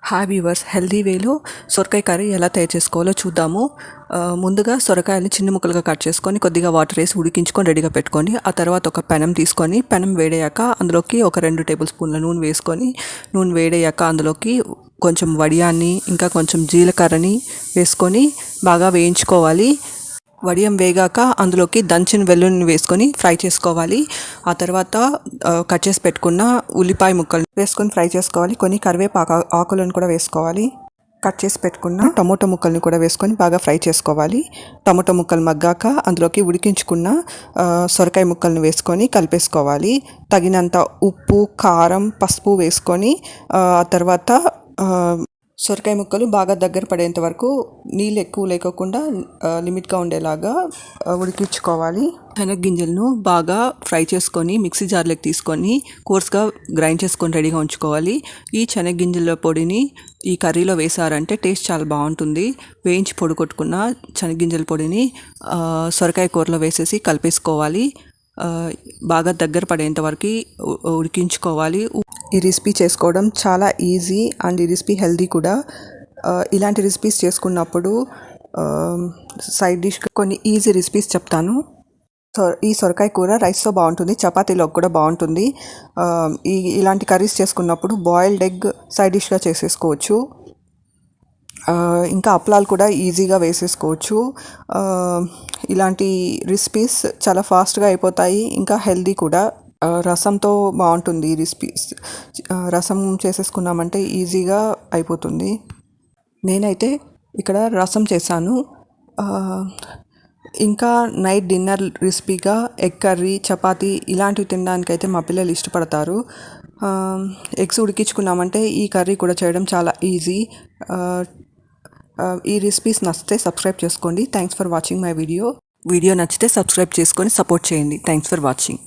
Hi viewers, healthy వేలో సొరకాయ curry ఎలా తయారు చేసుకోవాలో చూద్దాము. ముందుగా సొరకాయలు చిన్న ముక్కలుగా కట్ చేసుకొని కొద్దిగా వాటర్ వేసి ఉడికించుకొని రెడీగా పెట్టుకొని, ఆ తర్వాత ఒక పెనం తీసుకొని పెనం వేడయ్యాక అందులోకి ఒక 2 టేబుల్ స్పూన్ల నూనె వేసుకొని, నూనె వేడయ్యాక అందులోకి కొంచెం వడియాన్ని ఇంకా కొంచెం జీలకర్రని వేసుకొని బాగా వేయించుకోవాలి. వడియం వేగాక అందులోకి దంచిన వెల్లుల్లిని వేసుకొని ఫ్రై చేసుకోవాలి. ఆ తర్వాత కట్ చేసి పెట్టుకున్న ఉల్లిపాయ ముక్కలు వేసుకొని ఫ్రై చేసుకోవాలి. కొన్ని కరివేపాకు ఆకులను కూడా వేసుకోవాలి. కట్ చేసి పెట్టుకున్న టమోటో ముక్కల్ని కూడా వేసుకొని బాగా ఫ్రై చేసుకోవాలి. టమోటో ముక్కలు మగ్గాక అందులోకి ఉడికించుకున్న సొరకాయ ముక్కల్ని వేసుకొని కలిపేసుకోవాలి. తగినంత ఉప్పు, కారం, పసుపు వేసుకొని ఆ తర్వాత సొరకాయ ముక్కలు బాగా దగ్గర పడేంత వరకు నీళ్ళు ఎక్కువ లేకోకుండా లిమిట్గా ఉండేలాగా ఉడికించుకోవాలి. శనగగింజలను బాగా ఫ్రై చేసుకొని మిక్సీ జార్లోకి తీసుకొని కోర్స్గా గ్రైండ్ చేసుకొని రెడీగా ఉంచుకోవాలి. ఈ శనగగింజల పొడిని ఈ కర్రీలో వేసారంటే టేస్ట్ చాలా బాగుంటుంది. వేయించి పొడి కొట్టుకున్న శనగగింజల పొడిని సొరకాయ కూరలో వేసేసి కలిపేసుకోవాలి. బాగా దగ్గర పడేంత వరకు ఉడికించుకోవాలి. ఈ రెసిపీ చేసుకోవడం చాలా ఈజీ అండ్ ఈ రెసిపీ హెల్దీ కూడా. ఇలాంటి రెసిపీస్ చేసుకున్నప్పుడు సైడ్ డిష్ కొన్ని ఈజీ రెసిపీస్ చెప్తాను. ఈ సొరకాయ కూర రైస్తో బాగుంటుంది, చపాతీలోకి కూడా బాగుంటుంది. ఇలాంటి కర్రీస్ చేసుకున్నప్పుడు బాయిల్డ్ ఎగ్ సైడ్ డిష్గా చేసేసుకోవచ్చు. ఇంకా అప్పలాలు కూడా ఈజీగా వేసేసుకోవచ్చు. ఇలాంటి రెసిపీస్ చాలా ఫాస్ట్గా అయిపోతాయి, ఇంకా హెల్దీ కూడా. రసంతో బాగుంటుంది ఈ రెసిపీస్. రసం చేసేసుకున్నామంటే ఈజీగా అయిపోతుంది. నేనైతే ఇక్కడ రసం చేశాను. ఇంకా నైట్ డిన్నర్ రెసిపీగా ఎగ్ కర్రీ, చపాతీ ఇలాంటివి తినడానికైతే మా పిల్లలు ఇష్టపడతారు. ఎగ్స్ ఉడికించుకున్నామంటే ఈ కర్రీ కూడా చేయడం చాలా ఈజీ. ఈ రెసిపీస్ నచ్చితే సబ్స్క్రైబ్ చేసుకోండి. Thanks for watching my video నచ్చితే సబ్స్క్రైబ్ చేసుకొని సపోర్ట్ చేయండి. Thanks for watching.